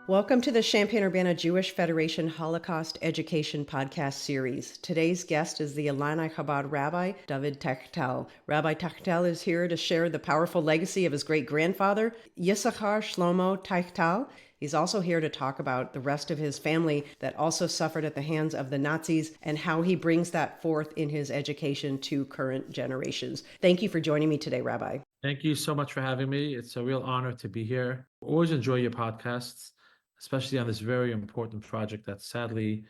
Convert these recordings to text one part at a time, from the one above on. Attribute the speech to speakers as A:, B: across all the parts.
A: Welcome to the Champaign-Urbana Jewish Federation Holocaust Education Podcast Series. Today's guest is the Illini Chabad Rabbi David Tiechtel. Rabbi Tiechtel is here to share the powerful legacy of his great-grandfather, Yissachar Shlomo Teichtel. He's also here to talk about the rest of his family that also suffered at the hands of the Nazis and how he brings that forth in his education to current generations. Thank you for joining me today, Rabbi.
B: Thank you so much for having me. It's a real honor to be here. Always enjoy your podcasts, especially on this very important project that sadly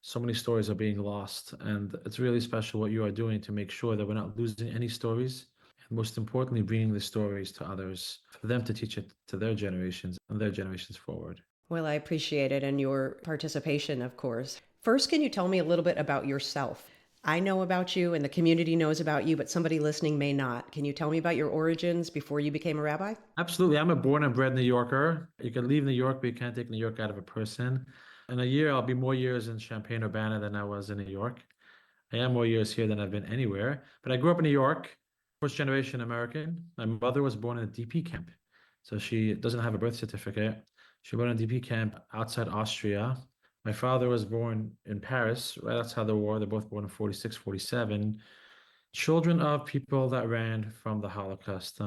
B: so many stories are being lost. And it's really special what you are doing to make sure that we're not losing any stories. And most importantly, bringing the stories to others for them to teach it to their generations and their generations forward.
A: Well, I appreciate it and your participation, of course. First, can you tell me a little bit about yourself? I know about you and the community knows about you, but somebody listening may not. Can you tell me about your origins before you became a rabbi?
B: Absolutely. I'm a born and bred New Yorker. You can leave New York, but you can't take New York out of a person. In a year, I'll be more years in Champaign-Urbana than I was in New York. I am more years here than I've been anywhere. But I grew up in New York, first generation American. My mother was born in a DP camp. So she doesn't have a birth certificate. She was born in a DP camp outside Austria. My father was born in Paris, right outside the war. They're both born in 46, 47. Children of people that ran from the Holocaust.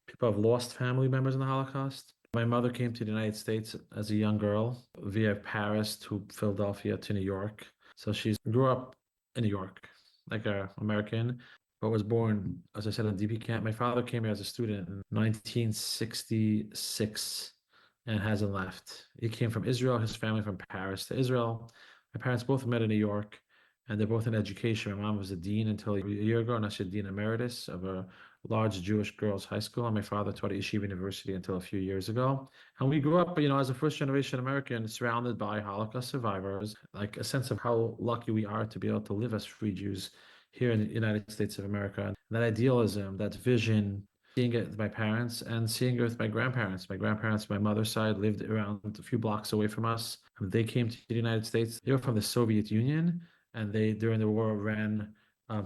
B: People have lost family members in the Holocaust. My mother came to the United States as a young girl via Paris to Philadelphia to New York. So she grew up in New York, like an American, but was born, as I said, in DP camp. My father came here as a student in 1966 and hasn't left. He came from Israel, his family from Paris to Israel. My parents both met in New York, and they're both in education. My mom was a dean until a year ago, and she's a dean emeritus of a large Jewish girls' high school. And my father taught at Yeshiva University until a few years ago. And we grew up, as a first generation American, surrounded by Holocaust survivors, like a sense of how lucky we are to be able to live as free Jews here in the United States of America. And that idealism, that vision, seeing it with my parents and seeing it with my grandparents. My grandparents, my mother's side, lived around a few blocks away from us. They came to the United States. They were from the Soviet Union, and they, during the war, ran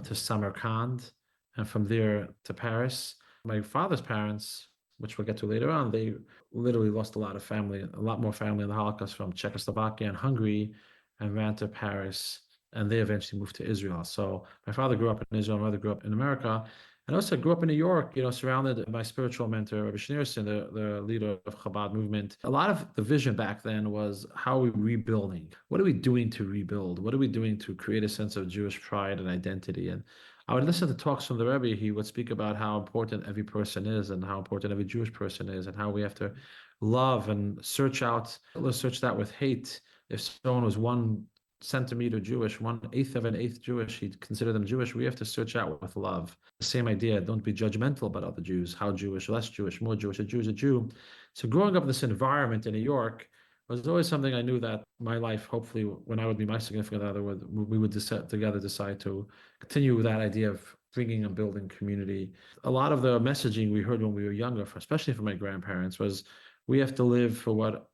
B: to Samarkand, and from there to Paris. My father's parents, which we'll get to later on, they literally lost a lot of family, a lot more family in the Holocaust from Czechoslovakia and Hungary, and ran to Paris, and they eventually moved to Israel. So my father grew up in Israel, my mother grew up in America, and also grew up in New York, surrounded by my spiritual mentor, Rabbi Schneerson, the leader of Chabad movement. A lot of the vision back then was, how are we rebuilding? What are we doing to rebuild? What are we doing to create a sense of Jewish pride and identity? And I would listen to talks from the Rebbe. He would speak about how important every person is and how important every Jewish person is and how we have to love and search that with hate. If someone was 1 centimeter Jewish, 1/8 of an eighth Jewish, he'd consider them Jewish. We have to search out with love. The same idea. Don't be judgmental about other Jews. How Jewish, less Jewish, more Jewish. A Jew is a Jew. So growing up in this environment in New York was always something I knew that my life, hopefully, when I would be my significant other, we would decide to continue with that idea of bringing and building community. A lot of the messaging we heard when we were younger, especially from my grandparents, was, we have to live for what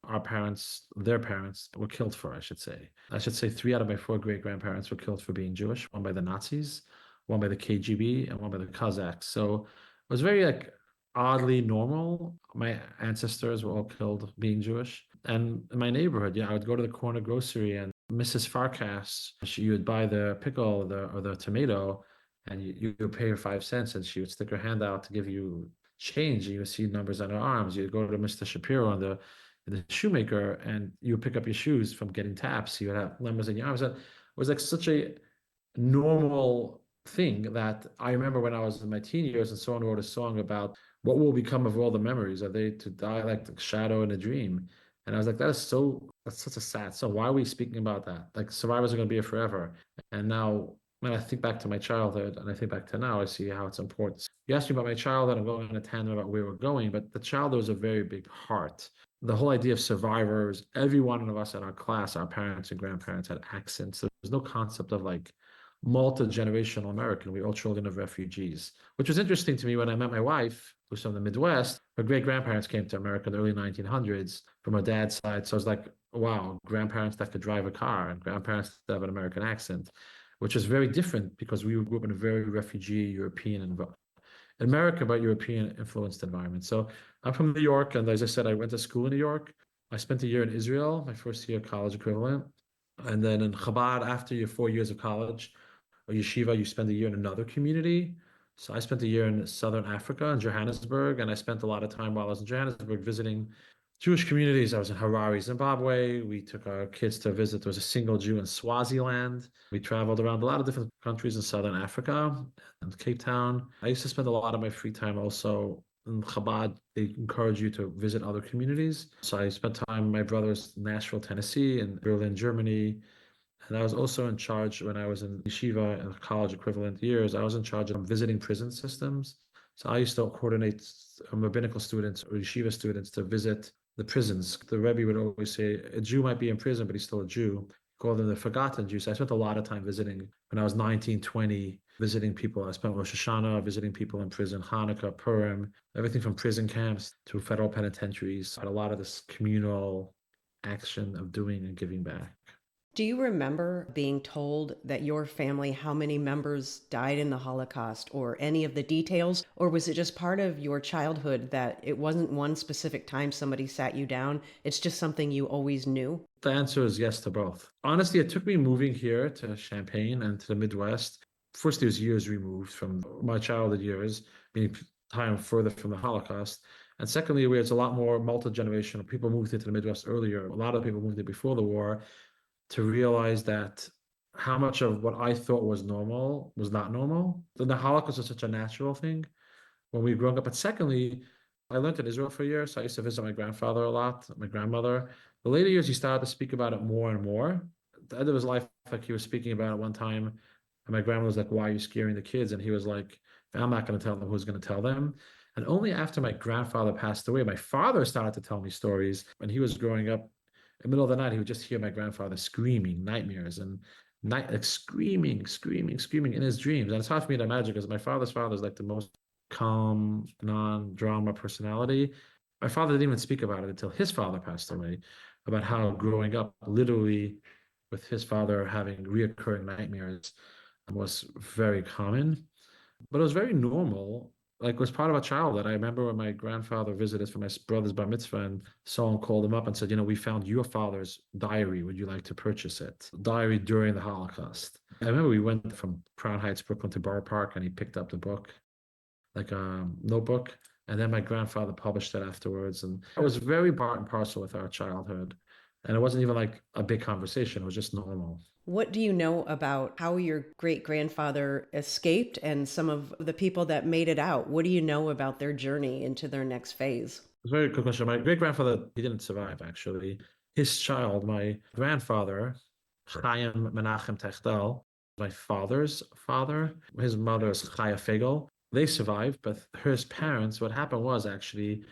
B: their parents were killed for, I should say. I should say 3 out of my 4 great-grandparents were killed for being Jewish, one by the Nazis, one by the KGB, and one by the Cossacks. So it was very oddly normal. My ancestors were all killed being Jewish. And in my neighborhood, I would go to the corner grocery, and Mrs. Farkas, you would buy the pickle or the tomato, and you would pay her 5 cents, and she would stick her hand out to give you change. You would see numbers on her arms. You'd go to Mr. Shapiro and the shoemaker, and you would pick up your shoes from getting taps. You would have numbers in your arms. It was like such a normal thing that I remember when I was in my teen years, and someone wrote a song about what will become of all the memories. Are they to die like the shadow in a dream? And I was like, that's such a sad song. Why are we speaking about that? Like, survivors are going to be here forever. And now, when I think back to my childhood and I think back to now, I see how it's important. You asked me about my childhood. I'm going on a tangent about where we're going, but the childhood was a very big part. The whole idea of survivors, every one of us in our class, our parents and grandparents had accents. There was no concept of multi-generational American. We were all children of refugees, which was interesting to me when I met my wife, who's from the Midwest. Her great-grandparents came to America in the early 1900s from her dad's side. So I was like, wow, grandparents that could drive a car and grandparents that have an American accent, which is very different because we grew up in a very refugee European America, but European influenced environment. So I'm from New York, and as I said, I went to school in New York. I spent a year in Israel, my first year college equivalent. And then in Chabad, after your 4 years of college or yeshiva, you spend a year in another community. So I spent a year in Southern Africa in Johannesburg, and I spent a lot of time while I was in Johannesburg visiting Jewish communities. I was in Harare, Zimbabwe. We took our kids to visit. There was a single Jew in Swaziland. We traveled around a lot of different countries in Southern Africa and Cape Town. I used to spend a lot of my free time also in Chabad. They encourage you to visit other communities. So I spent time in my brother's Nashville, Tennessee, and Berlin, Germany. And I was also in charge when I was in yeshiva and college equivalent years. I was in charge of visiting prison systems. So I used to coordinate rabbinical students or yeshiva students to visit the prisons. The Rebbe would always say a Jew might be in prison, but he's still a Jew. Call them the forgotten Jews. So I spent a lot of time visiting when I was 19, 20, visiting people. I spent Rosh Hashanah visiting people in prison, Hanukkah, Purim, everything from prison camps to federal penitentiaries. I had a lot of this communal action of doing and giving back.
A: Do you remember being told that your family, how many members died in the Holocaust, or any of the details? Or was it just part of your childhood that it wasn't one specific time somebody sat you down? It's just something you always knew?
B: The answer is yes to both. Honestly, it took me moving here to Champaign and to the Midwest. First, it was years removed from my childhood years, meaning time further from the Holocaust. And secondly, where it's a lot more multi-generational. People moved into the Midwest earlier. A lot of people moved here before the war to realize that how much of what I thought was normal was not normal. The Holocaust is such a natural thing when we grew up. But secondly, I lived in Israel for a year, so I used to visit my grandfather a lot, my grandmother. The later years, he started to speak about it more and more. At the end of his life, like he was speaking about it one time, and my grandma was like, "Why are you scaring the kids?" And he was like, "I'm not going to tell them. Who's going to tell them?" And only after my grandfather passed away, my father started to tell me stories. When he was growing up, in the middle of the night, he would just hear my grandfather screaming, nightmares, and night like screaming, screaming, screaming in his dreams. And it's hard for me to imagine because my father's father is like the most calm, non-drama personality. My father didn't even speak about it until his father passed away, about how growing up literally with his father having reoccurring nightmares was very common, but it was very normal. Like it was part of a childhood. I remember when my grandfather visited for my brother's bar mitzvah, and someone called him up and said, "You know, we found your father's diary. Would you like to purchase it?" Diary during the Holocaust. I remember we went from Crown Heights, Brooklyn to Borough Park, and he picked up the book, like a notebook, and then my grandfather published it afterwards, and it was very part and parcel with our childhood. And it wasn't even like a big conversation; it was just normal.
A: What do you know about how your great grandfather escaped and some of the people that made it out? What do you know about their journey into their next phase?
B: It's a very good question. My great grandfather, he didn't survive actually. His child, my grandfather, Chaim Menachem Tiechtel, my father's father, his mother is Chaya Fegel. They survived, but his parents, what happened was actually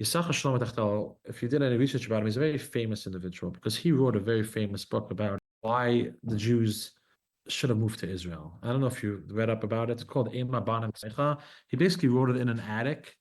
B: Yissachar Shlomo Teichtel, if you did any research about him, he's a very famous individual because he wrote a very famous book about why the Jews should have moved to Israel. I don't know if you read up about it. It's called Ema Banim Secha. He basically wrote it in an attic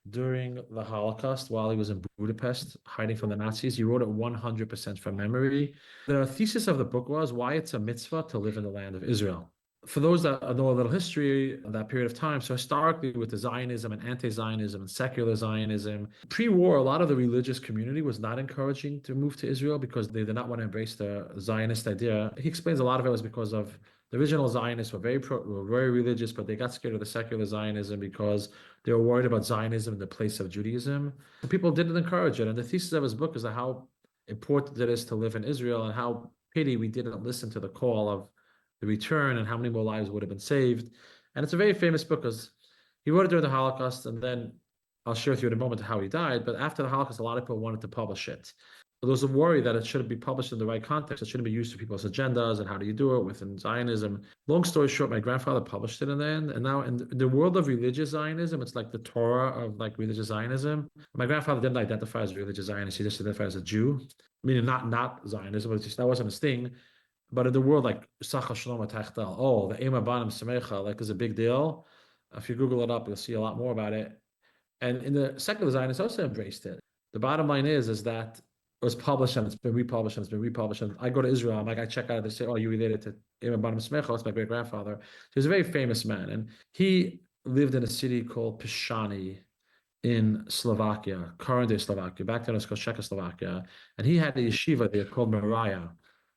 B: during the Holocaust while he was in Budapest, hiding from the Nazis. He wrote it 100% from memory. The thesis of the book was why it's a mitzvah to live in the land of Israel. For those that know a little history of that period of time, so historically with the Zionism and anti-Zionism and secular Zionism, pre-war, a lot of the religious community was not encouraging to move to Israel because they did not want to embrace the Zionist idea. He explains a lot of it was because of the original Zionists were very religious, but they got scared of the secular Zionism because they were worried about Zionism in the place of Judaism. And people didn't encourage it. And the thesis of his book is how important it is to live in Israel and how pity we didn't listen to the call of the return and how many more lives would have been saved. And it's a very famous book because he wrote it during the Holocaust, and then I'll share with you in a moment how he died. But after the Holocaust, a lot of people wanted to publish it. So there was a worry that it shouldn't be published in the right context. It shouldn't be used for people's agendas and how do you do it within Zionism. Long story short, my grandfather published it in the end. And now in the world of religious Zionism, it's like the Torah of like religious Zionism. My grandfather didn't identify as a religious Zionist. He just identified as a Jew, meaning not Zionism, but just, that wasn't his thing. But in the world, like Yissachar Shlomo Teichtel, oh, the Ema Banim Semecha, like is a big deal. If you Google it up, you'll see a lot more about it. And in the secular Zionists also embraced it. The bottom line is that it was published and it's been republished and it's been republished. And I go to Israel, I'm like, I check out, they say, oh, you related to Ema Banim Semecha, it's my great grandfather. So he's a very famous man. And he lived in a city called Pishani in Slovakia, current day Slovakia. Back then it was called Czechoslovakia. And he had a yeshiva there called Moriah,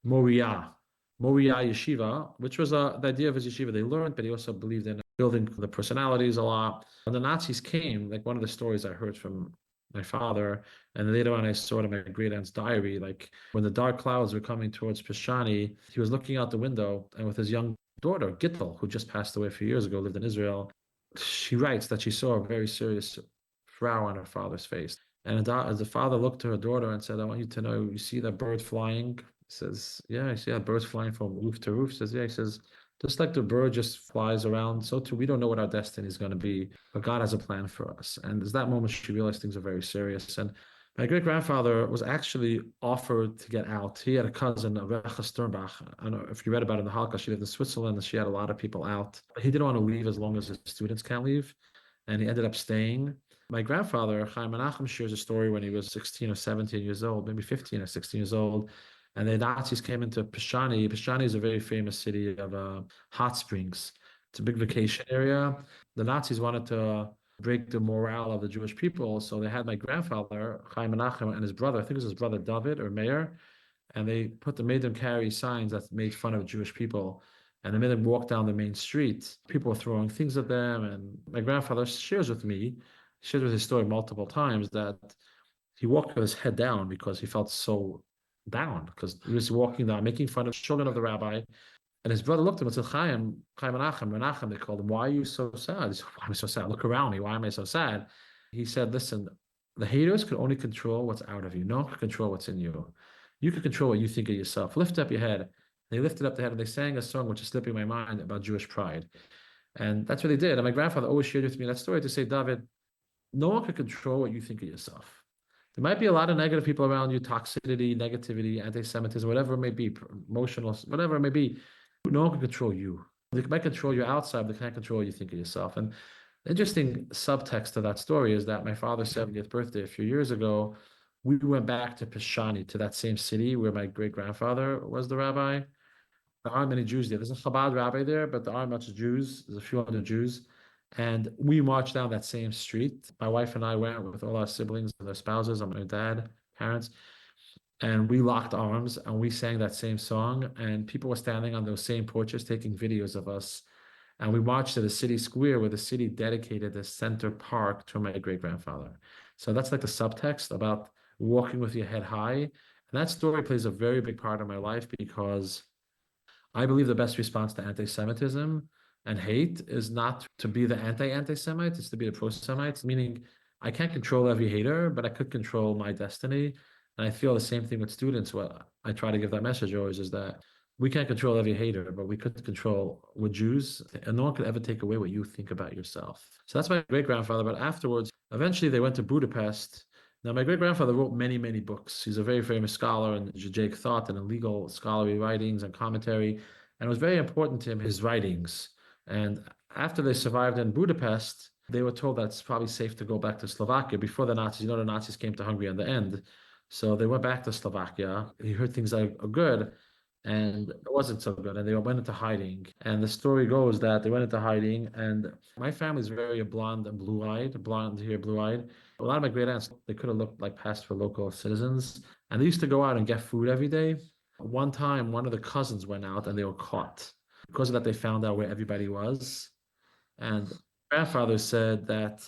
B: Moriah Yeshiva, which was the idea of his yeshiva. They learned, but he also believed in building the personalities a lot. When the Nazis came, like one of the stories I heard from my father, and later on I saw it in my great aunt's diary, like when the dark clouds were coming towards Pishani, he was looking out the window and with his young daughter, Gittel, who just passed away a few years ago, lived in Israel. She writes that she saw a very serious frown on her father's face. And as the father looked to her daughter and said, I want you to know, you see that bird flying? He says, yeah, I see that bird flying from roof to roof. He says, yeah, he says, just like the bird just flies around, so too we don't know what our destiny is going to be, but God has a plan for us. And at that moment, she realized things are very serious. And my great grandfather was actually offered to get out. He had a cousin, Rebecca Sternbach. I don't know if you read about it in the Holocaust. She lived in Switzerland and she had a lot of people out. But he didn't want to leave as long as his students can't leave. And he ended up staying. My grandfather, Chaim Menachem, shares a story when he was 16 or 17 years old, maybe 15 or 16 years old. And the Nazis came into Pishani. Pishani is a very famous city of hot springs. It's a big vacation area. The Nazis wanted to break the morale of the Jewish people. So they had my grandfather, Chaim Menachem, and his brother, I think it was his brother David or Meir, and they made them carry signs that made fun of Jewish people. And they made them walk down the main street. People were throwing things at them. And my grandfather shares with me, shares with his story multiple times that he walked with his head down because he felt so down because he was walking down, making fun of children of the rabbi. And his brother looked at him and said, Chaim Menachem, they called him, why are you so sad? He said, why am I so sad? Look around me. Why am I so sad? He said, listen, the haters can only control what's out of you. No one can control what's in you. You can control what you think of yourself. Lift up your head. They lifted up their head and they sang a song, which is slipping my mind, about Jewish pride. And that's what they did. And my grandfather always shared with me that story to say, David, no one can control what you think of yourself. There might be a lot of negative people around you, toxicity, negativity, anti-Semitism, whatever it may be, emotional, whatever it may be. No one can control you. They might control you outside, but they can't control what you think of yourself. And the interesting subtext to that story is that my father's 70th birthday a few years ago, we went back to Pishani, to that same city where my great grandfather was the rabbi. There aren't many Jews there. There's a Chabad rabbi there, but there aren't much Jews. There's a few hundred Jews. And we marched down that same street. My wife and I went with all our siblings and their spouses and my dad, parents, and we locked arms and we sang that same song. And people were standing on those same porches taking videos of us. And we marched to the city square where the city dedicated the center park to my great grandfather. So that's like the subtext about walking with your head high. And that story plays a very big part of my life because I believe the best response to anti-Semitism and hate is not to be the anti-Semite, it's to be the pro-Semite, meaning I can't control every hater, but I could control my destiny. And I feel the same thing with students. What I try to give that message always is that we can't control every hater, but we could control with Jews, and no one could ever take away what you think about yourself. So that's my great grandfather. But afterwards, eventually they went to Budapest. Now, my great grandfather wrote many, many books. He's a very famous scholar in Judaic thought and in legal scholarly writings and commentary. And it was very important to him, his writings. And after they survived in Budapest, they were told that it's probably safe to go back to Slovakia before the Nazis. You know, the Nazis came to Hungary in the end. So they went back to Slovakia. He heard things are good, and it wasn't so good. And they went into hiding. And the story goes that they went into hiding. And my family's very blonde and blue-eyed, blonde hair, blue-eyed. A lot of my great aunts, they could have looked like past for local citizens. And they used to go out and get food every day. One time, one of the cousins went out and they were caught. Because of that, they found out where everybody was. And grandfather said that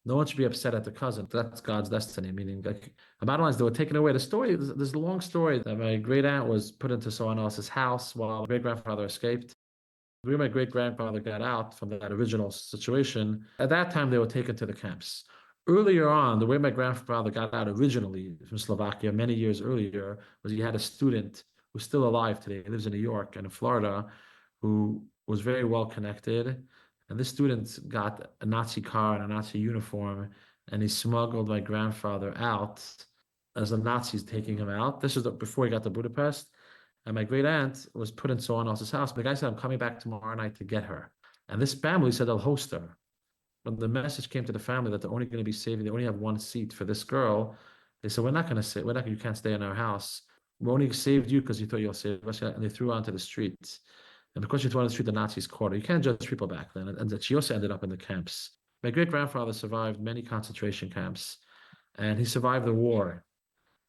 B: no one should be upset at the cousin. That's God's destiny. Meaning, like, the bottom line is they were taken away. The story, there's a long story that my great aunt was put into someone else's house while my great grandfather escaped. Where my great grandfather got out from that original situation, at that time they were taken to the camps. Earlier on, the way my grandfather got out originally from Slovakia many years earlier was he had a student who's still alive today. He lives in New York and in Florida, who was very well connected. And this student got a Nazi car and a Nazi uniform, and he smuggled my grandfather out as the Nazis taking him out. This is before he got to Budapest. And my great aunt was put in someone else's house. The guy said, I'm coming back tomorrow night to get her. And this family said they'll host her. When the message came to the family that they're only going to be saving, they only have one seat for this girl, they said, we're not going to say, you can't stay in our house. We only saved you because you thought you'll save us. And they threw her onto the streets. And because she threw on the street, the Nazis caught her. You can't judge people back then. And she also ended up in the camps. My great-grandfather survived many concentration camps, and he survived the war.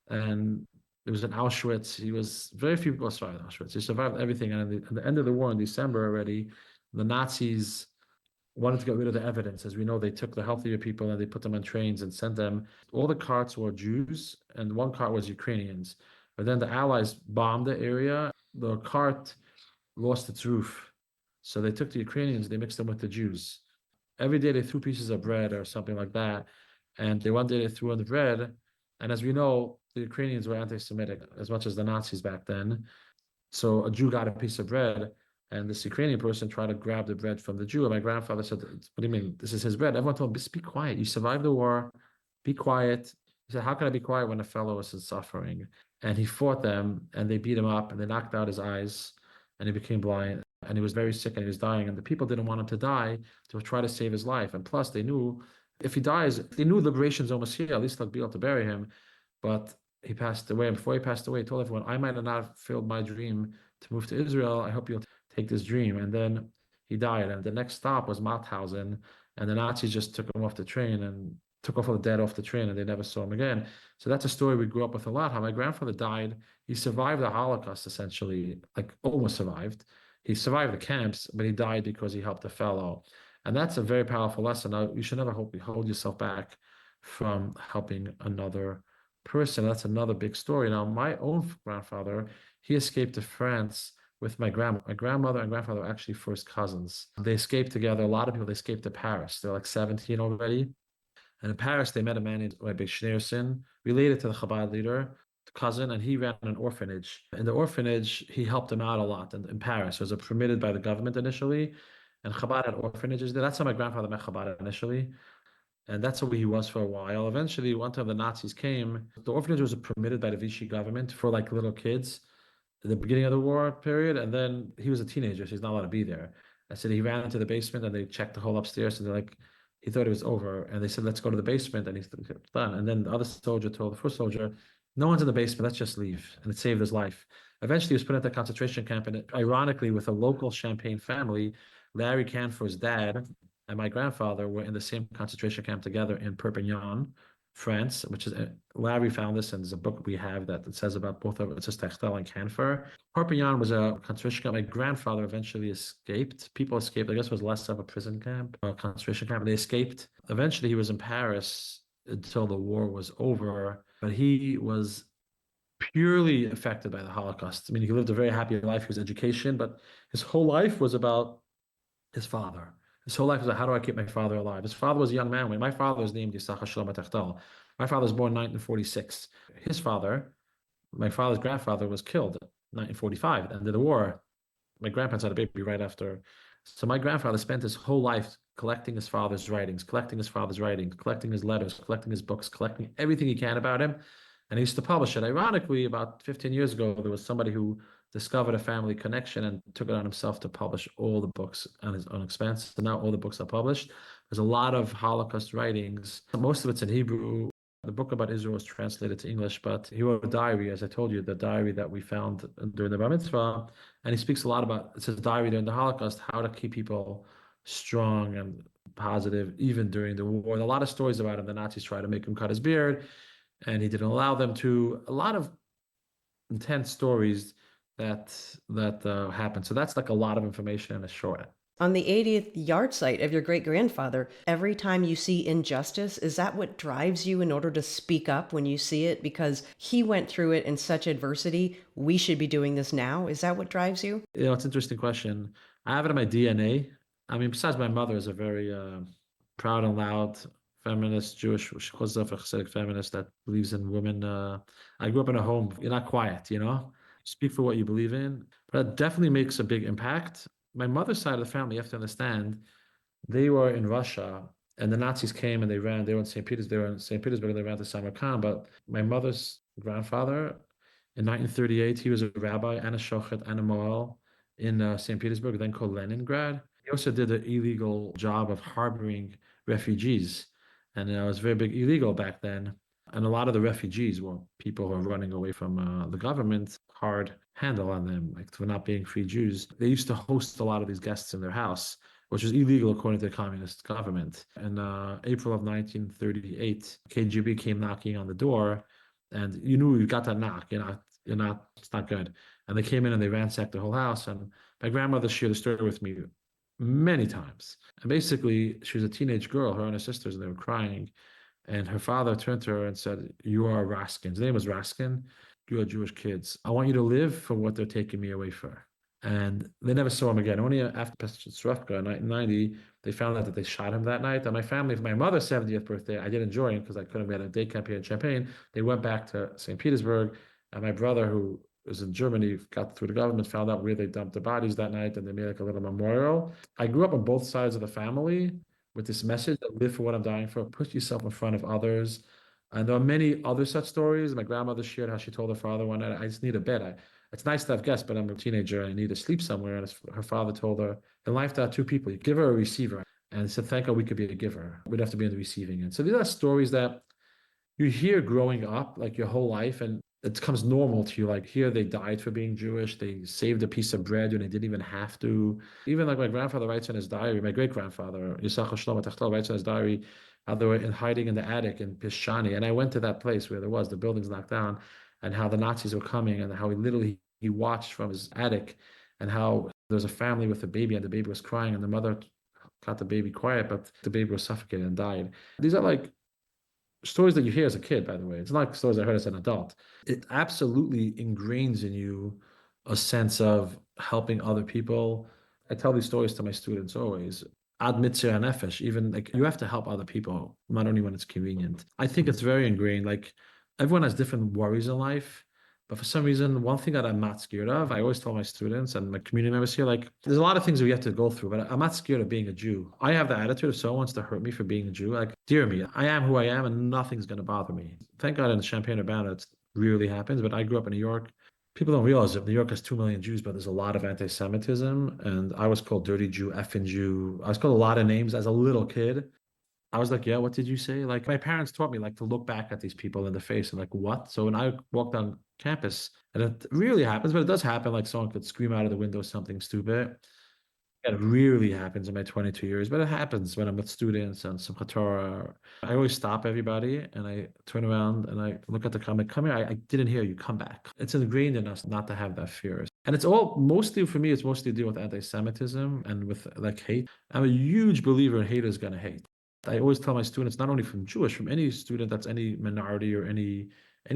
B: And it was in Auschwitz. He was very few people survived Auschwitz. He survived everything. And at the end of the war in December already, the Nazis wanted to get rid of the evidence. As we know, they took the healthier people and they put them on trains and sent them. All the carts were Jews, and one cart was Ukrainians. But then the Allies bombed the area. The cart lost its roof. So they took the Ukrainians, they mixed them with the Jews. Every day they threw pieces of bread or something like that. And they one day they threw in the bread. And as we know, the Ukrainians were anti-Semitic as much as the Nazis back then. So a Jew got a piece of bread, and this Ukrainian person tried to grab the bread from the Jew. And my grandfather said, "What do you mean? This is his bread." Everyone told him, "Just be quiet. You survived the war. Be quiet." He said, "How can I be quiet when a fellow is suffering?" And he fought them, and they beat him up, and they knocked out his eyes, and he became blind. And he was very sick, and he was dying. And the people didn't want him to die to try to save his life. And plus, they knew if he dies, they knew liberation's almost here. At least they'll be able to bury him. But he passed away. And before he passed away, he told everyone, "I might have not fulfilled my dream to move to Israel. I hope you'll take this dream." And then he died. And the next stop was Mauthausen. And the Nazis just took him off the train and took off all the dead off the train, and they never saw him again. So that's a story we grew up with a lot. How my grandfather died. He survived the Holocaust, essentially, like almost survived. He survived the camps, but he died because he helped a fellow. And that's a very powerful lesson. Now, you should never hold yourself back from helping another person. That's another big story. Now, my own grandfather, he escaped to France with my grandma. My grandmother and grandfather were actually first cousins. They escaped together. A lot of people, they escaped to Paris. They're like 17 already. And in Paris, they met a man named Rabbi Schneerson, related to the Chabad leader, cousin, and he ran an orphanage. In the orphanage, he helped them out a lot in Paris. It was permitted by the government initially, and Chabad had orphanages there. That's how my grandfather met Chabad initially. And that's who he was for a while. Eventually, one time the Nazis came. The orphanage was permitted by the Vichy government for like little kids at the beginning of the war period. And then he was a teenager, so he's not allowed to be there. I said he ran into the basement and they checked the whole upstairs and they're like, he thought it was over. And they said, "Let's go to the basement." And he's done. And then the other soldier told the first soldier, "No one's in the basement. Let's just leave." And it saved his life. Eventually, he was put into a concentration camp. And ironically, with a local Champaign family, Larry Canfor's dad and my grandfather were in the same concentration camp together in Perpignan, France, which is Larry found this, and there's a book we have that it says about both of it. It says Tiechtel and Canfor. Perpignan was a concentration camp. My grandfather eventually escaped. People escaped. I guess it was less of a prison camp, a concentration camp. And they escaped. Eventually, he was in Paris until the war was over, but he was purely affected by the Holocaust. I mean, he lived a very happy life. He was education, but his whole life was about his father. His whole life was like, how do I keep my father alive? His father was a young man. When my father was named Yissachar Shlomo Teichtel. My father was born in 1946. His father, my father's grandfather, was killed in 1945 at the end of the war. My grandparents had a baby right after. So my grandfather spent his whole life collecting his father's writings, collecting his father's writings, collecting his letters, collecting his books, collecting everything he can about him. And he used to publish it. Ironically, about 15 years ago, there was somebody who discovered a family connection and took it on himself to publish all the books on his own expense. So now all the books are published. There's a lot of Holocaust writings. Most of it's in Hebrew. The book about Israel was translated to English, but he wrote a diary, as I told you, the diary that we found during the Bar Mitzvah. And he speaks a lot about, it's his diary during the Holocaust, how to keep people strong and positive, even during the war. And a lot of stories about him. The Nazis tried to make him cut his beard, and he didn't allow them to. A lot of intense stories that happened. So that's like a lot of information in a short.
A: On the 80th yard site of your great grandfather, every time you see injustice, is that what drives you in order to speak up when you see it? Because he went through it in such adversity. We should be doing this now. Is that what drives you?
B: It's an interesting question. I have it in my DNA. I mean, besides my mother is a very proud and loud feminist, Jewish, she calls herself a Hasidic feminist that believes in women. I grew up in a home, you're not quiet. Speak for what you believe in. But it definitely makes a big impact. My mother's side of the family, you have to understand, they were in Russia and the Nazis came and they ran. They were in St. Petersburg. They were in St. Petersburg and they ran to Samarkand. But my mother's grandfather in 1938, he was a rabbi and a shochet and a moel in St. Petersburg, then called Leningrad. He also did an illegal job of harboring refugees. And it was very big illegal back then. And a lot of the refugees were people who were running away from the government, hard handle on them, like for not being free Jews. They used to host a lot of these guests in their house. which was illegal according to the communist government. In April of 1938, KGB came knocking on the door, and you knew you got that knock. It's not good. And they came in and they ransacked the whole house. And my grandmother shared the story with me many times. And basically, she was a teenage girl, her and her sisters, and they were crying. And her father turned to her and said, "You are Raskin." His name was Raskin. "You are Jewish kids. I want you to live for what they're taking me away for." And they never saw him again. Only after Pesachitz in 1990, they found out that they shot him that night. And my family, for my mother's 70th birthday, I didn't join because I couldn't. We had a day camp here in Champaign. They went back to St. Petersburg. And my brother, who was in Germany, got through the government, found out where they dumped the bodies that night, and they made like a little memorial. I grew up on both sides of the family with this message that live for what I'm dying for, put yourself in front of others. And there are many other such stories. My grandmother shared how she told her father one night, "I just need a bed. It's nice to have guests, but I'm a teenager and I need to sleep somewhere." And her father told her, "In life, there are two people. You give her a receiver." And he said, "Thank God we could be a giver. We'd have to be on the receiving end." So these are stories that you hear growing up, like your whole life, and it becomes normal to you. Like here, they died for being Jewish. They saved a piece of bread when they didn't even have to. Even like my grandfather writes in his diary, my great grandfather, Yissachar Shlomo Teichtel, writes in his diary how they were in hiding in the attic in Pishani. And I went to that place where the buildings knocked down, and how the Nazis were coming, and how he watched from his attic, and how there was a family with a baby, and the baby was crying, and the mother got the baby quiet, but the baby was suffocated and died. These are like stories that you hear as a kid, by the way. It's not like stories I heard as an adult. It absolutely ingrains in you a sense of helping other people. I tell these stories to my students always. Ad mitzvah nefesh, even like you have to help other people, not only when it's convenient. I think it's very ingrained. Like everyone has different worries in life. But for some reason, one thing that I'm not scared of, I always tell my students and my community members here, like, there's a lot of things that we have to go through, but I'm not scared of being a Jew. I have the attitude if someone wants to hurt me for being a Jew, like, dear me, I am who I am and nothing's going to bother me. Thank God in Champaign-Urbana, it rarely happens, but I grew up in New York. People don't realize that New York has 2 million Jews, but there's a lot of anti-Semitism. And I was called dirty Jew, effing Jew. I was called a lot of names as a little kid. I was like, yeah, what did you say? Like my parents taught me like to look back at these people in the face and like, what? So when I walked on campus, and it really happens, but it does happen, like someone could scream out of the window something stupid. It rarely happens in my 22 years, but it happens when I'm with students and some Torah. I always stop everybody and I turn around and I look at the comment, come here, I didn't hear you, come back. It's ingrained in us not to have that fear. And it's all mostly for me, it's mostly to do with anti-Semitism and with like hate. I'm a huge believer in hate is gonna hate. I always tell my students, not only from Jewish, from any student that's any minority or any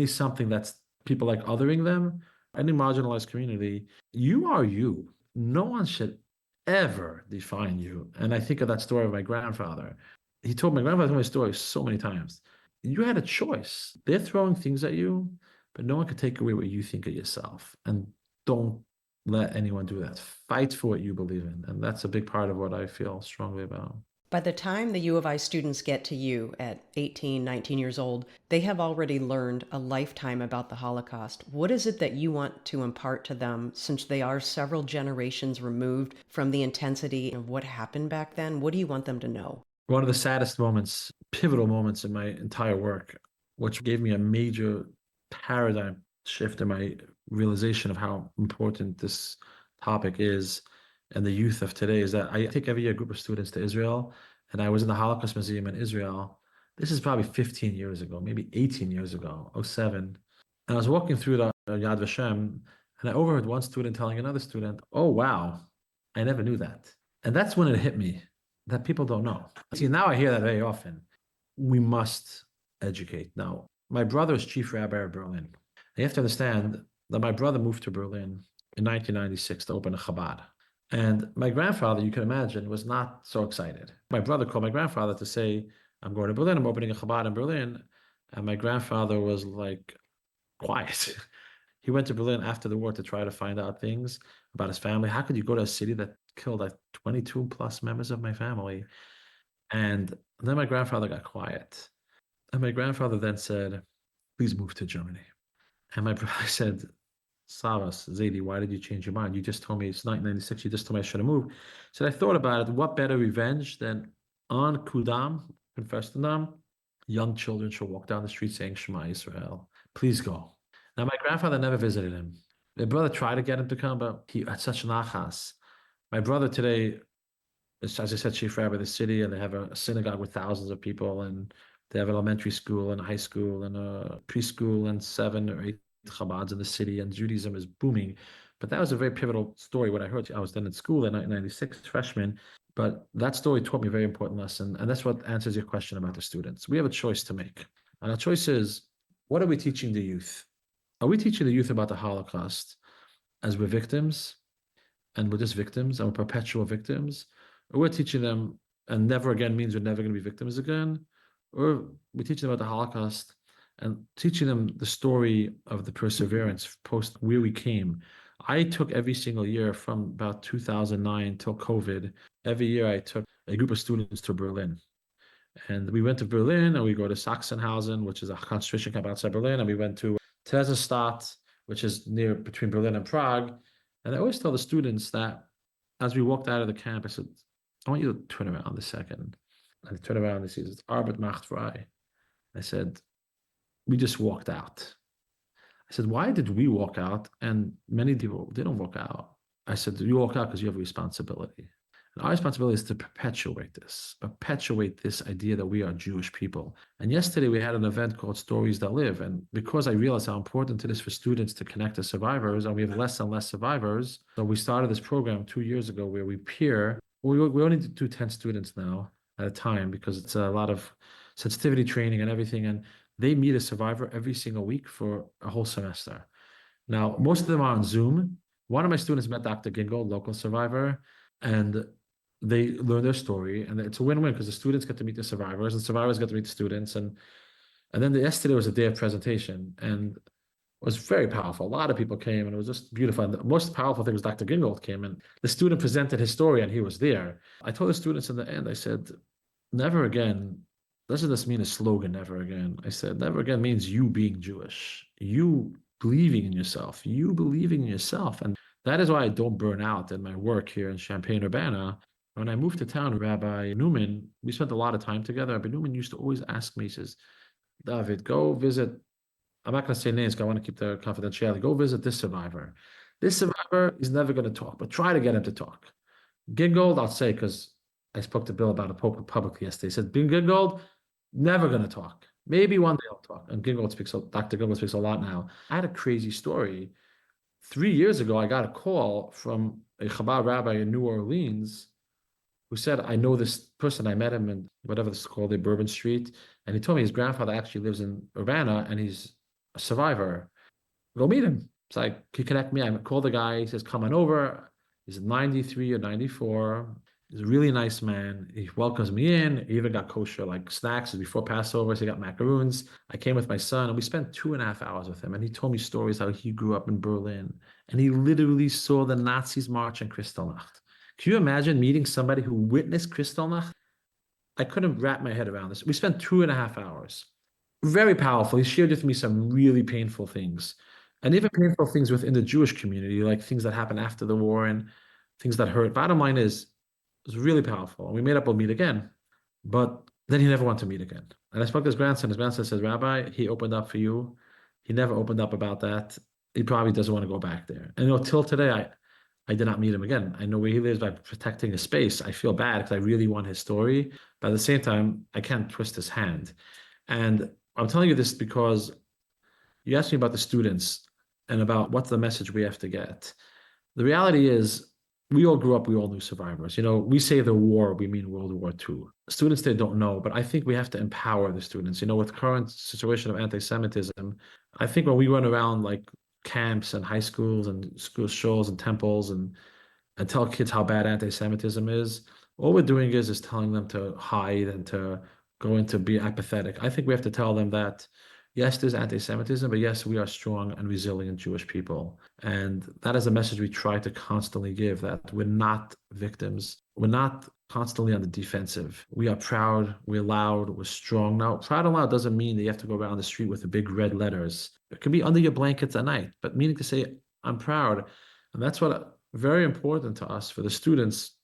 B: something that's people like othering them, any marginalized community, you are you. No one should ever define you. And I think of that story of my grandfather. My grandfather told me a story so many times. You had a choice. They're throwing things at you, but no one can take away what you think of yourself. And don't let anyone do that. Fight for what you believe in. And that's a big part of what I feel strongly about.
A: By the time the U of I students get to you at 18, 19 years old, they have already learned a lifetime about the Holocaust. What is it that you want to impart to them since they are several generations removed from the intensity of what happened back then? What do you want them to know?
B: One of the saddest moments, pivotal moments in my entire work, which gave me a major paradigm shift in my realization of how important this topic is and the youth of today, is that I take every year a group of students to Israel, and I was in the Holocaust Museum in Israel. This is probably 15 years ago, maybe 18 years ago, '07. And I was walking through the Yad Vashem, and I overheard one student telling another student, "Oh, wow, I never knew that." And that's when it hit me that people don't know. See, now I hear that very often. We must educate. Now, my brother is chief rabbi of Berlin. You have to understand that my brother moved to Berlin in 1996 to open a Chabad. And my grandfather, you can imagine, was not so excited. My brother called my grandfather to say, "I'm going to Berlin, I'm opening a Chabad in Berlin." And my grandfather was like, quiet. He went to Berlin after the war to try to find out things about his family. How could you go to a city that killed like 22 plus members of my family? And then my grandfather got quiet. And my grandfather then said, "Please move to Germany." And my brother said, "Savas, Zaidi, why did you change your mind? You just told me it's 1996. You just told me I should have moved." So I thought about it. What better revenge than on Kudam, confessed to them, young children should walk down the street saying Shema Israel. Please go. Now, my grandfather never visited him. My brother tried to get him to come, but he had such nachas. My brother today as I said, chief rabbi of the city, and they have a synagogue with thousands of people, and they have an elementary school and a high school and a preschool and 7 or 8 Chabads in the city, and Judaism is booming. But that was a very pivotal story. When I heard, I was then in school in 1996, freshman, but that story taught me a very important lesson, and that's what answers your question about the students. We have a choice to make, and our choice is, what are we teaching the youth? Are we teaching the youth about the Holocaust as we're victims, and we're just victims, and we're perpetual victims? Or we're teaching them, and never again means we're never going to be victims again? Or we're teaching them about the Holocaust and teaching them the story of the perseverance post where we came. I took every single year from about 2009 till COVID, every year I took a group of students to Berlin. And we went to Berlin, and we go to Sachsenhausen, which is a concentration camp outside Berlin, and we went to Theresienstadt, which is near between Berlin and Prague. And I always tell the students that as we walked out of the camp, I said, I want you to turn around a second. And they turn around and they say, it's Arbeit macht frei. I said, we just walked out. I said, why did we walk out? And many people didn't walk out. I said, you walk out because you have a responsibility. And our responsibility is to perpetuate this idea that we are Jewish people. And yesterday we had an event called Stories That Live. And because I realized how important it is for students to connect to survivors, and we have less and less survivors, so we started this program 2 years ago where we peer. We only do 10 students now at a time because it's a lot of sensitivity training and everything. And they meet a survivor every single week for a whole semester. Now, most of them are on Zoom. One of my students met Dr. Gingold, local survivor, and they learn their story, and it's a win-win because the students get to meet the survivors, and the survivors get to meet the students, and then yesterday was a day of presentation, and it was very powerful. A lot of people came, and it was just beautiful. And the most powerful thing was Dr. Gingold came, and the student presented his story, and he was there. I told the students in the end, I said, never again. Doesn't this mean a slogan, never again? I said, never again means you being Jewish, you believing in yourself, and that is why I don't burn out in my work here in Champaign-Urbana. When I moved to town, Rabbi Newman, we spent a lot of time together. Rabbi Newman used to always ask me, he says, David, go visit. I'm not going to say names because I want to keep the confidentiality. Go visit this survivor. This survivor is never going to talk, but try to get him to talk. Gingold, I'll say, because I spoke to Bill about it publicly yesterday. He said, Gingold, never going to talk. Maybe one day I'll talk. And Dr. Gingold speaks a lot now. I had a crazy story. 3 years ago, I got a call from a Chabad rabbi in New Orleans who said, I know this person. I met him in whatever this is called, the Bourbon Street. And he told me his grandfather actually lives in Urbana and he's a survivor. Go meet him. It's like, he connect me. I called the guy. He says, come on over. He's 93 or 94. He's a really nice man. He welcomes me in. He even got kosher like snacks before Passover. So he got macaroons. I came with my son and we spent 2.5 hours with him. And he told me stories how he grew up in Berlin. And he literally saw the Nazis march in Kristallnacht. Can you imagine meeting somebody who witnessed Kristallnacht? I couldn't wrap my head around this. We spent 2.5 hours. Very powerful. He shared with me some really painful things. And even painful things within the Jewish community, like things that happened after the war and things that hurt. Bottom line is, it was really powerful. And we made up we'll meet again. But then he never wanted to meet again. And I spoke to his grandson. His grandson says, Rabbi, he opened up for you. He never opened up about that. He probably doesn't want to go back there. And till today, I did not meet him again. I know where he lives by protecting his space. I feel bad because I really want his story. But at the same time, I can't twist his hand. And I'm telling you this because you asked me about the students and about what's the message we have to get. The reality is, we all grew up, we all knew survivors. We say the war, we mean World War II. Students, they don't know, but I think we have to empower the students. With current situation of anti-Semitism, I think when we run around like camps and high schools and school shows and temples and tell kids how bad anti-Semitism is, all we're doing is telling them to hide and to go into be apathetic. I think we have to tell them that yes, there's anti-Semitism, but yes, we are strong and resilient Jewish people. And that is a message we try to constantly give, that we're not victims. We're not constantly on the defensive. We are proud, we're loud, we're strong. Now, proud and loud doesn't mean that you have to go around the street with the big red letters. It can be under your blankets at night, but meaning to say, I'm proud. And that's what very important to us, for the students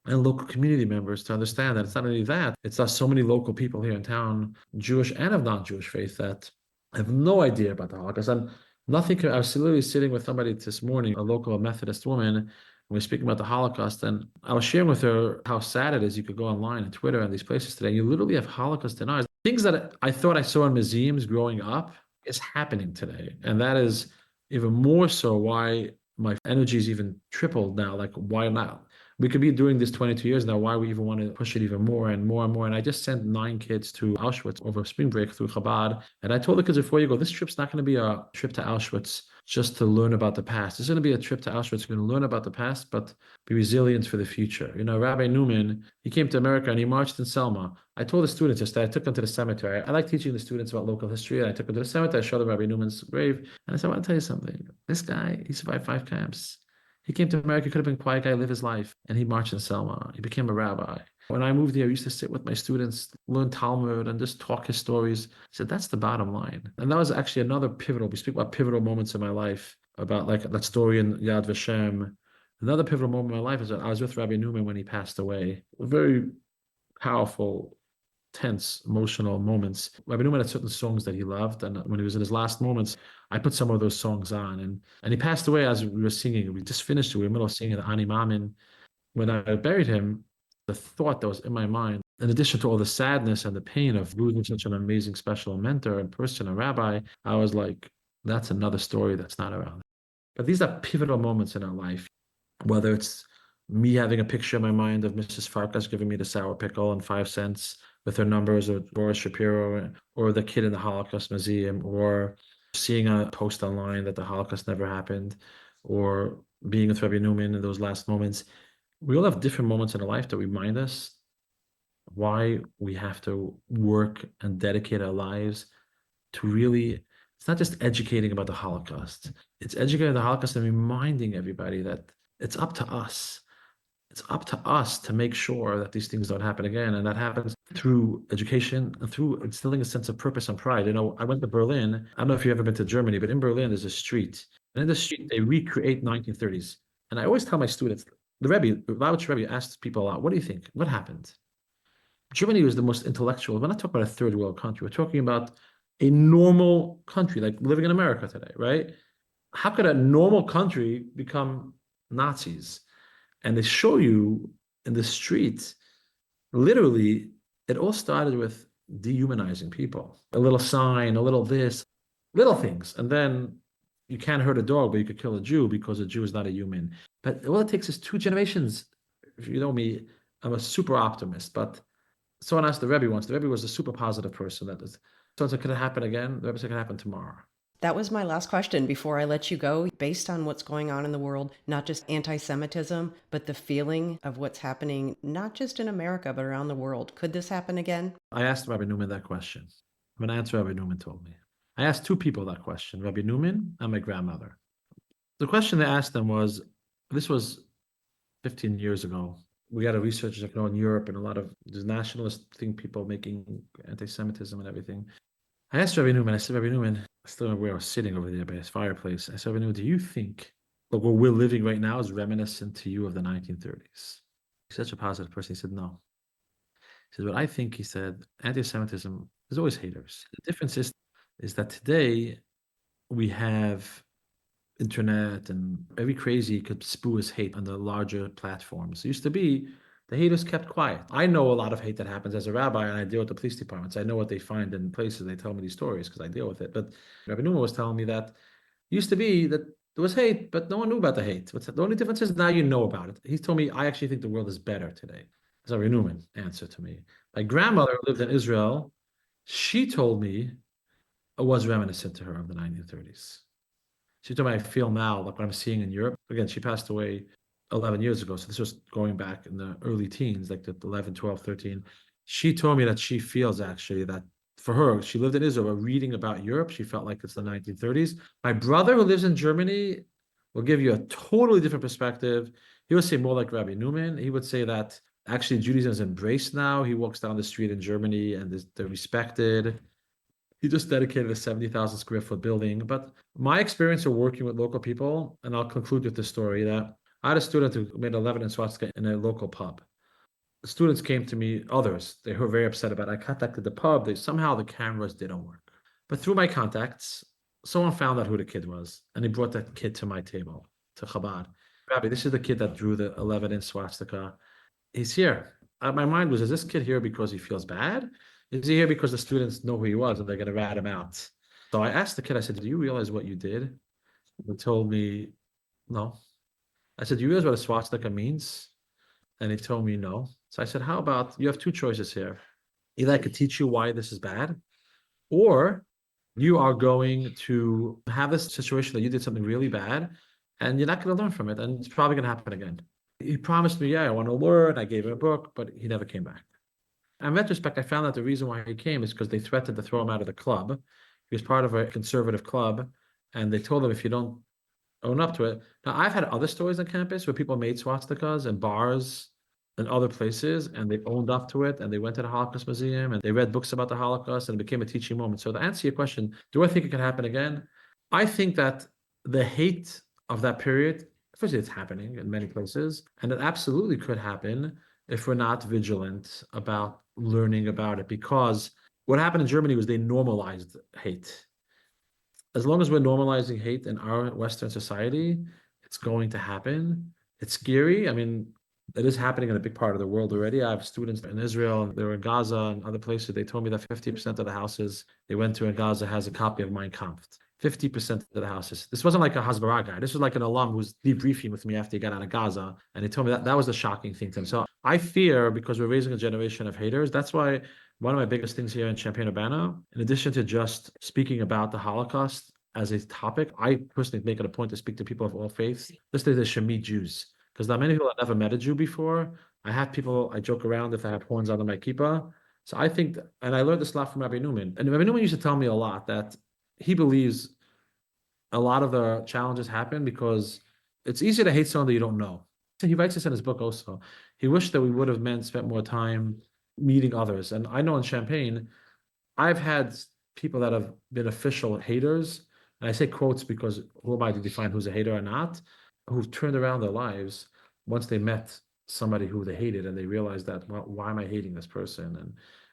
B: and local community members, to understand that it's not only that, it's us, so many local people here in town, Jewish and of non-Jewish faith, that have no idea about the Holocaust. And I was literally sitting with somebody this morning, a local Methodist woman, we were speaking about the Holocaust, and I was sharing with her how sad it is. You could go online and Twitter and these places today, you literally have Holocaust deniers. Things that I thought I saw in museums growing up is happening today. And that is even more so why my energy is even tripled now. Like, why not? We could be doing this 22 years now. Why we even want to push it even more and more and more? And I just sent 9 kids to Auschwitz over spring break through Chabad. And I told the kids before you go, this trip's not going to be a trip to Auschwitz just to learn about the past. It's going to be a trip to Auschwitz. You're going to learn about the past, but be resilient for the future. You know, Rabbi Newman, he came to America and he marched in Selma. I told the students yesterday, I took them to the cemetery. I like teaching the students about local history. And I took them to the cemetery. I showed them Rabbi Newman's grave. And I said, I want to tell you something. This guy, he survived 5 camps. He came to America, could have been a quiet guy, live his life. And he marched in Selma. He became a rabbi. When I moved here, I used to sit with my students, learn Talmud, and just talk his stories. I said, that's the bottom line. And that was actually another pivotal. We speak about pivotal moments in my life, about like that story in Yad Vashem. Another pivotal moment in my life is that I was with Rabbi Newman when he passed away. Very powerful, tense, emotional moments. Rabbi Newman had certain songs that he loved, and when he was in his last moments, I put some of those songs on. And he passed away as we were singing. We just finished it. We were in the middle of singing the Ani Mamin. When I buried him, the thought that was in my mind, in addition to all the sadness and the pain of losing such an amazing, special mentor and person, a rabbi, I was like, that's another story that's not around. But these are pivotal moments in our life, whether it's me having a picture in my mind of Mrs. Farkas giving me the sour pickle and 5 cents with her numbers, or Boris Shapiro, or the kid in the Holocaust Museum, or seeing a post online that the Holocaust never happened, or being with Rabbi Newman in those last moments. We all have different moments in our life that remind us why we have to work and dedicate our lives to really, it's not just educating about the Holocaust, it's educating the Holocaust and reminding everybody that it's up to us. It's up to us to make sure that these things don't happen again. And that happens through education and through instilling a sense of purpose and pride. You know, I went to Berlin. I don't know if you've ever been to Germany, but in Berlin, there's a street. And in the street, they recreate 1930s. And I always tell my students, the Rebbe, Lubavitch Rebbe asks people a lot, what do you think? What happened? Germany was the most intellectual. We're not talking about a third world country. We're talking about a normal country, like living in America today, right? How could a normal country become Nazis? And they show you in the street, literally, it all started with dehumanizing people. A little sign, a little this, little things. And then you can't hurt a dog, but you could kill a Jew because a Jew is not a human. But all it takes is 2 generations. If you know me, I'm a super optimist. But someone asked the Rebbe once, the Rebbe was a super positive person. That was, so it's like, could it happen again? The Rebbe said, it could happen tomorrow.
A: That was my last question before I let you go. Based on what's going on in the world, not just anti-Semitism, but the feeling of what's happening, not just in America, but around the world. Could this happen again?
B: I asked Rabbi Newman that question. I'm going to answer Rabbi Newman told me. I asked 2 people that question, Rabbi Newman and my grandmother. The question they asked them was, this was 15 years ago. We got a research like, in Europe and a lot of these nationalist thing people making anti-Semitism and everything. I asked Rabbi Newman, I said, Rabbi Newman, I still remember where I was sitting over there by his fireplace. I said, Rabbi Newman, do you think what we're living right now is reminiscent to you of the 1930s? He's such a positive person. He said, no. He said, what I think, he said, anti-Semitism, there's always haters. The difference is that today we have internet and every crazy could spew his hate on the larger platforms. It used to be the haters kept quiet. I know a lot of hate that happens as a rabbi, and I deal with the police departments. I know what they find in places. They tell me these stories because I deal with it. But Rabbi Newman was telling me that it used to be that there was hate, but no one knew about the hate. But the only difference is now you know about it. He told me, I actually think the world is better today. That's Rabbi Newman answer to me. My grandmother lived in Israel. She told me it was reminiscent to her of the 1930s. She told me I feel now, like what I'm seeing in Europe. Again, she passed away 11 years ago. So this was going back in the early teens, like the 11, 12, 13. She told me that she feels actually that for her, she lived in Israel, but reading about Europe, she felt like it's the 1930s. My brother who lives in Germany will give you a totally different perspective. He would say more like Rabbi Newman. He would say that actually Judaism is embraced now. He walks down the street in Germany and they're respected. He just dedicated a 70,000 square foot building. But my experience of working with local people, and I'll conclude with the story that I had a student who made 11 in swastika in a local pub. The students came to me, others, they were very upset about it. I contacted the pub. Somehow the cameras didn't work. But through my contacts, someone found out who the kid was, and he brought that kid to my table, to Chabad. Rabbi, this is the kid that drew the 11-inch swastika. He's here. My mind was, is this kid here because he feels bad? Is he here because the students know who he was and they're going to rat him out? So I asked the kid, I said, do you realize what you did? He told me, no. I said, do you realize what a swastika means? And he told me no. So I said, how about you have two choices here. Either I could teach you why this is bad, or you are going to have this situation that you did something really bad and you're not going to learn from it. And it's probably going to happen again. He promised me, yeah, I want to learn. I gave him a book, but he never came back. In retrospect, I found out the reason why he came is because they threatened to throw him out of the club. He was part of a conservative club, and they told him if you don't own up to it. Now, I've had other stories on campus where people made swastikas in bars and other places, and they owned up to it, and they went to the Holocaust Museum, and they read books about the Holocaust, and it became a teaching moment. So to answer your question, do I think it can happen again? I think that the hate of that period, firstly, it's happening in many places, and it absolutely could happen if we're not vigilant about learning about it. Because what happened in Germany was they normalized hate. As long as we're normalizing hate in our Western society, it's going to happen. It's scary. I mean, it is happening in a big part of the world already. I have students in Israel, they were in Gaza and other places. They told me that 50% of the houses they went to in Gaza has a copy of Mein Kampf. 50% of the houses. This wasn't like a Hasbara guy. This was like an alum who was debriefing with me after he got out of Gaza. And he told me that that was a shocking thing to him. So I fear because we're raising a generation of haters. That's why one of my biggest things here in Champaign-Urbana, in addition to just speaking about the Holocaust as a topic, I personally make it a point to speak to people of all faiths, just that they should meet Jews. Because there are many people that never met a Jew before. I have people, I joke around if I have horns under my kippah. So I think, and I learned this a lot from Rabbi Newman. And Rabbi Newman used to tell me a lot that he believes a lot of the challenges happen because it's easier to hate someone that you don't know. He writes this in his book also. He wished that we would have spent more time meeting others. And I know in Champaign, I've had people that have been official haters, and I say quotes because who am I to define who's a hater or not, who've turned around their lives once they met somebody who they hated and they realized that, well, why am I hating this person?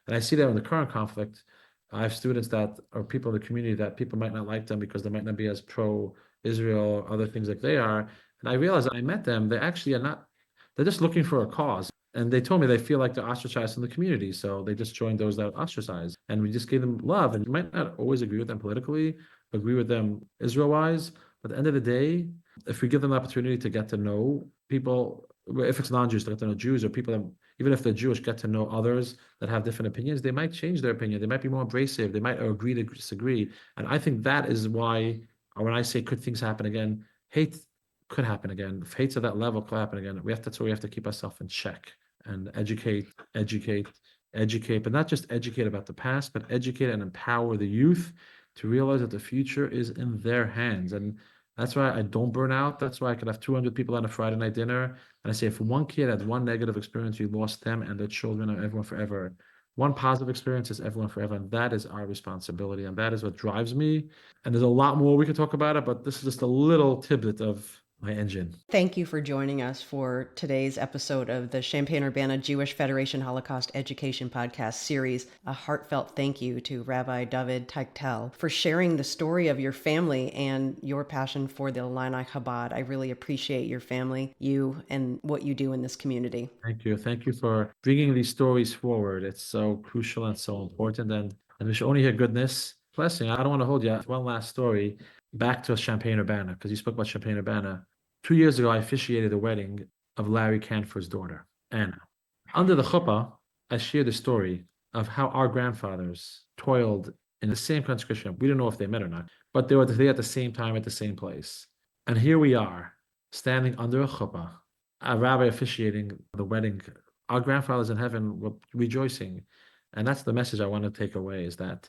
B: And I see that in the current conflict. I have students that are people in the community that people might not like them because they might not be as pro-Israel or other things like they are. And I realized I met them, they actually are not, they're just looking for a cause. And they told me they feel like they're ostracized from the community. So they just joined those that are ostracized. And we just gave them love. And you might not always agree with them politically, agree with them Israel-wise. But at the end of the day, if we give them the opportunity to get to know people, if it's non-Jews, to get to know Jews or people that, even if they're Jewish, get to know others that have different opinions, they might change their opinion. They might be more abrasive. They might agree to disagree. And I think that is why, when I say could things happen again, hate could happen again. If hate's at that level could happen again. That's why we have to keep ourselves in check and educate, but not just educate about the past, but educate and empower the youth to realize that the future is in their hands. And that's why I don't burn out. That's why I could have 200 people on a Friday night dinner. And I say, if one kid had one negative experience, you lost them and their children and everyone forever. One positive experience is everyone forever. And that is our responsibility. And that is what drives me. And there's a lot more we could talk about it, but this is just a little tidbit of my engine.
A: Thank you for joining us for today's episode of the Champaign-Urbana Jewish Federation Holocaust Education Podcast series. A heartfelt thank you to Rabbi Dovid Tiechtel for sharing the story of your family and your passion for the Illini Chabad. I really appreciate your family, you, and what you do in this community.
B: Thank you. Thank you for bringing these stories forward. It's so crucial and so important. And we should only hear goodness. Blessing. I don't want to hold you. One last story back to Champaign-Urbana, because you spoke about Champaign-Urbana. 2 years ago, I officiated the wedding of Larry Canfor's daughter, Anna. Under the chuppah, I shared the story of how our grandfathers toiled in the same conscription. We don't know if they met or not, but they were there at the same time at the same place. And here we are, standing under a chuppah, a rabbi officiating the wedding. Our grandfathers in heaven were rejoicing. And that's the message I want to take away, is that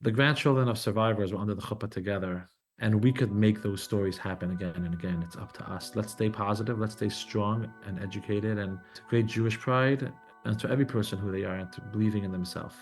B: the grandchildren of survivors were under the chuppah together, and we could make those stories happen again and again. It's up to us. Let's stay positive. Let's stay strong and educated, and to great Jewish pride, and to every person who they are, and to believing in themselves.